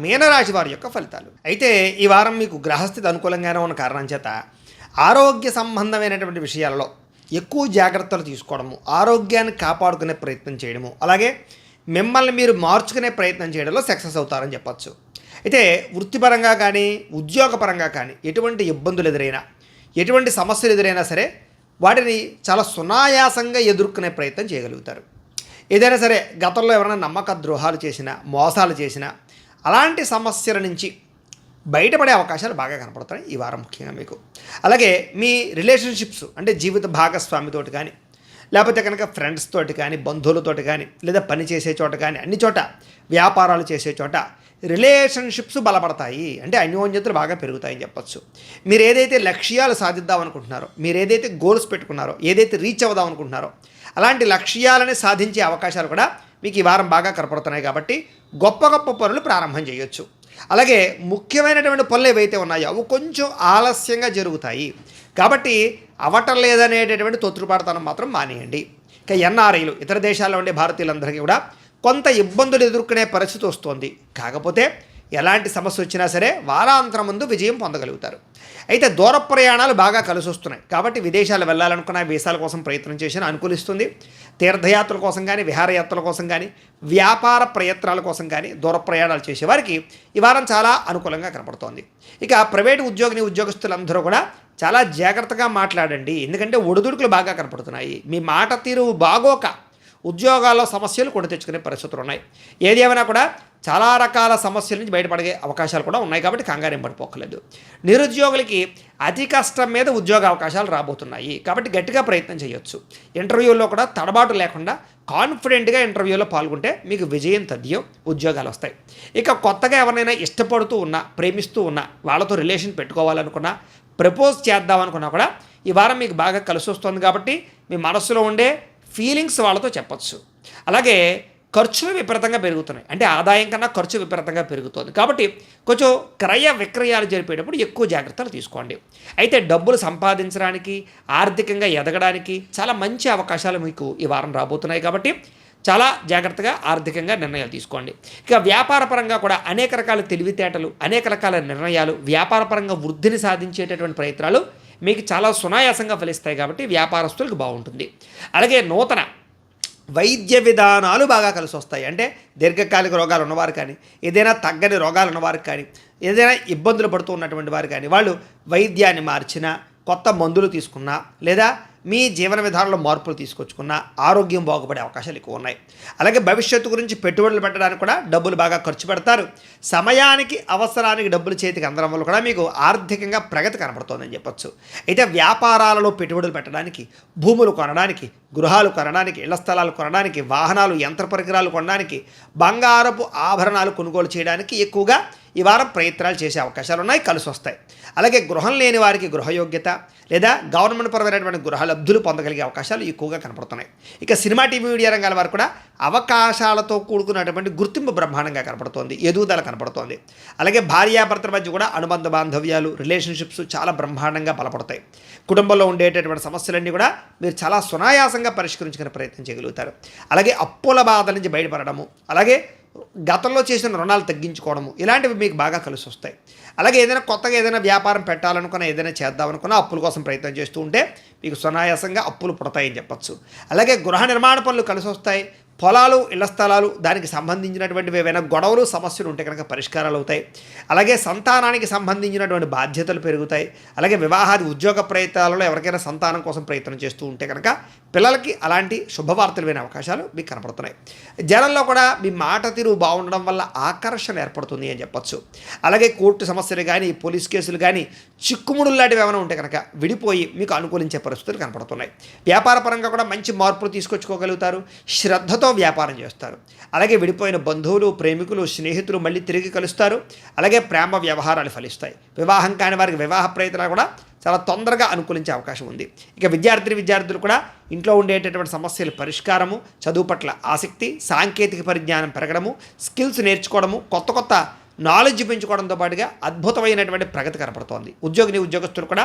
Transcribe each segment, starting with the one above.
మీనరాశి వారి యొక్క ఫలితాలు అయితే ఈ వారం మీకు గ్రహస్థితి అనుకూలంగానే ఉన్న కారణం చేత ఆరోగ్య సంబంధమైనటువంటి విషయాలలో ఎక్కువ జాగ్రత్తలు తీసుకోవడము, ఆరోగ్యాన్ని కాపాడుకునే ప్రయత్నం చేయడము, అలాగే మిమ్మల్ని మీరు మార్చుకునే ప్రయత్నం చేయడంలో సక్సెస్ అవుతారని చెప్పచ్చు. అయితే వృత్తిపరంగా కానీ ఉద్యోగపరంగా కానీ ఎటువంటి ఇబ్బందులు ఎదురైనా, ఎటువంటి సమస్యలు ఎదురైనా సరే వాటిని చాలా సునాయాసంగా ఎదుర్కొనే ప్రయత్నం చేయగలుగుతారు. ఏదైనా సరే గతంలో ఎవరైనా నమ్మక ద్రోహాలు చేసినా, మోసాలు చేసినా అలాంటి సమస్యల నుంచి బయటపడే అవకాశాలు బాగా కనపడతాయి ఈ వారం ముఖ్యంగా మీకు. అలాగే మీ రిలేషన్షిప్స్ అంటే జీవిత భాగస్వామితోటి కానీ, లేకపోతే కనుక ఫ్రెండ్స్ తోటి కానీ, బంధువులతోటి కానీ, లేదా పని చేసే చోట కానీ, అన్ని చోట వ్యాపారాలు చేసే చోట రిలేషన్షిప్స్ బలపడతాయి. అంటే అన్యోన్యతలు బాగా పెరుగుతాయని చెప్పచ్చు. మీరు ఏదైతే లక్ష్యాలు సాధిద్దాం అనుకుంటున్నారో, మీరు ఏదైతే గోల్స్ పెట్టుకున్నారో, ఏదైతే రీచ్ అవుదాం అనుకుంటున్నారో అలాంటి లక్ష్యాలని సాధించే అవకాశాలు కూడా మీకు ఈ వారం బాగా కనపడుతున్నాయి. కాబట్టి గొప్ప గొప్ప పనులు ప్రారంభం చేయొచ్చు. అలాగే ముఖ్యమైనటువంటి పనులు ఏవైతే ఉన్నాయో అవి కొంచెం ఆలస్యంగా జరుగుతాయి. కాబట్టి అవటం లేదనేటటువంటి తొత్తుపాటుతనం మాత్రం మానేయండి. ఇక ఎన్ఆర్ఐలు, ఇతర దేశాల్లో ఉండే భారతీయులందరికీ కూడా కొంత ఇబ్బందులు ఎదుర్కొనే పరిస్థితి వస్తుంది. కాకపోతే ఎలాంటి సమస్య వచ్చినా సరే వారాంతరం ముందు విజయం పొందగలుగుతారు. అయితే దూర ప్రయాణాలు బాగా కలిసి వస్తున్నాయి. కాబట్టి విదేశాలు వెళ్ళాలనుకున్న వీసాల కోసం ప్రయత్నం చేసినా అనుకూలిస్తుంది. తీర్థయాత్రల కోసం కానీ, విహారయాత్రల కోసం కానీ, వ్యాపార ప్రయత్నాల కోసం కానీ దూర ప్రయాణాలు చేసేవారికి ఈ వారం చాలా అనుకూలంగా కనపడుతోంది. ఇక ప్రైవేటు ఉద్యోగస్తులందరూ కూడా చాలా జాగ్రత్తగా మాట్లాడండి. ఎందుకంటే ఒడిదుడుకులు బాగా కనపడుతున్నాయి. మీ మాట తీరు బాగోక ఉద్యోగాల్లో సమస్యలు కొని తెచ్చుకునే పరిస్థితులు ఉన్నాయి. ఏది ఏమైనా కూడా చాలా రకాల సమస్యల నుంచి బయటపడే అవకాశాలు కూడా ఉన్నాయి. కాబట్టి కంగారేం పడిపోకలేదు. నిరుద్యోగులకి అతి కష్టం మీద ఉద్యోగ అవకాశాలు రాబోతున్నాయి. కాబట్టి గట్టిగా ప్రయత్నం చేయొచ్చు. ఇంటర్వ్యూల్లో కూడా తడబాటు లేకుండా కాన్ఫిడెంట్గా ఇంటర్వ్యూలో పాల్గొంటే మీకు విజయం తథ్యం, ఉద్యోగాలు వస్తాయి. ఇక కొత్తగా ఎవరినైనా ఇష్టపడుతూ ఉన్నా, ప్రేమిస్తూ ఉన్నా, వాళ్ళతో రిలేషన్ పెట్టుకోవాలనుకున్నా, ప్రపోజ్ చేద్దామనుకున్నా కూడా ఈ వారం మీకు బాగా కలిసి వస్తుంది. కాబట్టి మీ మనసులో ఉండే ఫీలింగ్స్ వాళ్ళతో చెప్పచ్చు. అలాగే ఖర్చులు విపరీతంగా పెరుగుతున్నాయి. అంటే ఆదాయం కన్నా ఖర్చు విపరీతంగా పెరుగుతుంది. కాబట్టి కొంచెం క్రయ విక్రయాలు జరిపేటప్పుడు ఎక్కువ జాగ్రత్తలు తీసుకోండి. అయితే డబ్బులు సంపాదించడానికి, ఆర్థికంగా ఎదగడానికి చాలా మంచి అవకాశాలు మీకు ఈ వారం రాబోతున్నాయి. కాబట్టి చాలా జాగ్రత్తగా ఆర్థికంగా నిర్ణయాలు తీసుకోండి. ఇక వ్యాపార పరంగా కూడా అనేక రకాల తెలివితేటలు, అనేక రకాల నిర్ణయాలు, వ్యాపార పరంగా వృద్ధిని సాధించేటటువంటి ప్రయత్నాలు మీకు చాలా సునాయాసంగా ఫలిస్తాయి. కాబట్టి వ్యాపారస్తులకు బాగుంటుంది. అలాగే నూతన వైద్య విధానాలు బాగా కలిసి వస్తాయి. అంటే దీర్ఘకాలిక రోగాలు ఉన్నవారు కానీ, ఏదైనా తగ్గని రోగాలు ఉన్నవారు కానీ, ఏదైనా ఇబ్బందులు పడుతూ ఉన్నటువంటి వారు కానీ, వాళ్ళు వైద్యాన్ని మార్చినా, కొత్త మందులు తీసుకున్నా, లేదా మీ జీవన విధానంలో మార్పులు తీసుకొచ్చుకున్న ఆరోగ్యం బాగుపడే అవకాశాలు ఎక్కువ ఉన్నాయి. అలాగే భవిష్యత్తు గురించి పెట్టుబడులు పెట్టడానికి కూడా డబ్బులు బాగా ఖర్చు పెడతారు. సమయానికి అవసరానికి డబ్బులు చేతికి అందడం వల్ల కూడా మీకు ఆర్థికంగా ప్రగతి కనబడుతోందని చెప్పచ్చు. అయితే వ్యాపారాలలో పెట్టుబడులు పెట్టడానికి, భూములు కొనడానికి, గృహాలు కొనడానికి, ఇళ్ల స్థలాలు కొనడానికి, వాహనాలు, యంత్ర పరికరాలు కొనడానికి, బంగారపు ఆభరణాలు కొనుగోలు చేయడానికి ఎక్కువగా ఈ వారం ప్రయత్నాలు చేసే అవకాశాలు ఉన్నాయి, కలిసి వస్తాయి. అలాగే గృహం లేని వారికి గృహయోగ్యత లేదా గవర్నమెంట్ పరమైనటువంటి గృహ లబ్ధులు పొందగలిగే అవకాశాలు ఎక్కువగా కనపడుతున్నాయి. ఇక సినిమా, టీవీ, మీడియా రంగాల వారు కూడా అవకాశాలతో కూడుకున్నటువంటి గుర్తింపు బ్రహ్మాండంగా కనపడుతోంది, ఎదుగుదల కనపడుతోంది. అలాగే భార్యాభర్తల మధ్య కూడా అనుబంధ బాంధవ్యాలు, రిలేషన్షిప్స్ చాలా బ్రహ్మాండంగా బలపడతాయి. కుటుంబంలో ఉండేటటువంటి సమస్యలన్నీ కూడా మీరు చాలా సునాయాసంగా పరిష్కరించుకునే ప్రయత్నం చేయగలుగుతారు. అలాగే అప్పుల బాధ నుంచి బయటపడడము, అలాగే గతంలో చేసిన రుణాలు తగ్గించుకోవడము, ఇలాంటివి మీకు బాగా కలిసి వస్తాయి. అలాగే ఏదైనా కొత్తగా ఏదైనా వ్యాపారం పెట్టాలనుకున్నా, ఏదైనా చేద్దామనుకున్నా అప్పుల కోసం ప్రయత్నం చేస్తూ ఉంటే మీకు సునాయాసంగా అప్పులు పుడతాయని చెప్పచ్చు. అలాగే గృహ నిర్మాణ పనులు కలిసి వస్తాయి. పొలాలు, ఇళ్ల స్థలాలు, దానికి సంబంధించినటువంటివి ఏవైనా గొడవలు, సమస్యలు ఉంటే కనుక పరిష్కారాలు అవుతాయి. అలాగే సంతానానికి సంబంధించినటువంటి బాధ్యతలు పెరుగుతాయి. అలాగే వివాహాది, ఉద్యోగ ప్రయత్నాలలో ఎవరికైనా సంతానం కోసం ప్రయత్నం చేస్తూ ఉంటే కనుక పిల్లలకి అలాంటి శుభవార్తలు వినే అవకాశాలు మీకు కనపడుతున్నాయి. జనంలో కూడా మీ మాట తీరు బాగుండడం వల్ల ఆకర్షణ ఏర్పడుతుంది అని చెప్పచ్చు. అలాగే కోర్టు సమస్యలు కానీ, పోలీస్ కేసులు కానీ, చిక్కుముడులు లాంటివి ఏమైనా ఉంటే కనుక విడిపోయి మీకు అనుకూలించే పరిస్థితులు కనపడుతున్నాయి. వ్యాపార పరంగా కూడా మంచి మార్పులు తీసుకొచ్చుకోగలుగుతారు. శ్రద్ధతో వ్యాపారం చేస్తారు. అలాగే విడిపోయిన బంధువులు, ప్రేమికులు, స్నేహితులు మళ్ళీ తిరిగి కలుస్తారు. అలాగే ప్రేమ వ్యవహారాలు ఫలిస్తాయి. వివాహం కాని వారికి వివాహ ప్రయత్నాలు కూడా చాలా తొందరగా అనుకూలించే అవకాశం ఉంది. ఇక విద్యార్థులు కూడా ఇంట్లో ఉండేటటువంటి సమస్యల పరిష్కారము, చదువు పట్ల ఆసక్తి, సాంకేతిక పరిజ్ఞానం పెరగడము, స్కిల్స్ నేర్చుకోవడము, కొత్త నాలెడ్జ్ పెంచుకోవడంతో పాటుగా అద్భుతమైనటువంటి ప్రగతి కనపడుతోంది. ఉద్యోగస్తులు కూడా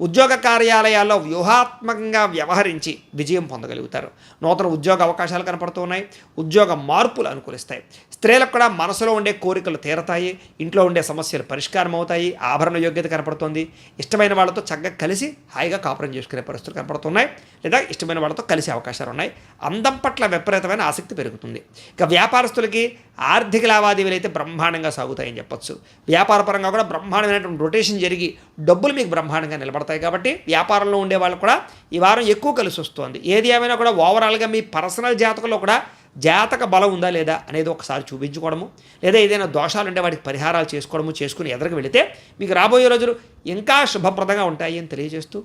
ఉద్యోగ కార్యాలయాల్లో వ్యూహాత్మకంగా వ్యవహరించి విజయం పొందగలుగుతారు. నూతన ఉద్యోగ అవకాశాలు కనపడుతున్నాయి. ఉద్యోగ మార్పులు అనుకూలిస్తాయి. స్త్రీలకు కూడా మనసులో ఉండే కోరికలు తీరతాయి. ఇంట్లో ఉండే సమస్యలు పరిష్కారం అవుతాయి. ఆభరణ యోగ్యత కనపడుతుంది. ఇష్టమైన వాళ్ళతో చక్కగా కలిసి హాయిగా కాపురం చేసుకునే పరిస్థితులు కనపడుతున్నాయి. లేదా ఇష్టమైన వాళ్ళతో కలిసే అవకాశాలు ఉన్నాయి. అందం పట్ల విపరీతమైన ఆసక్తి పెరుగుతుంది. ఇక వ్యాపారస్తులకి ఆర్థిక లావాదేవీలు అయితే బ్రహ్మాండంగా సాగుతాయని చెప్పొచ్చు. వ్యాపారపరంగా కూడా బ్రహ్మాండమైనటువంటి రొటేషన్ జరిగి డబ్బులు మీకు బ్రహ్మాండంగా నిలబడతాయి. కాబట్టి వ్యాపారంలో ఉండే వాళ్ళు కూడా ఈ వారం ఎక్కువ కలిసి వస్తుంది. ఏది ఏమైనా కూడా ఓవరాల్గా మీ పర్సనల్ జాతకంలో కూడా జాతక బలం ఉందా లేదా అనేది ఒకసారి చూపించుకోవడము, లేదా ఏదైనా దోషాలు ఉంటే వాటికి పరిహారాలు చేసుకుని ఎదురుకు వెళితే మీకు రాబోయే రోజులు ఇంకా శుభప్రదంగా ఉంటాయి అని తెలియజేస్తూ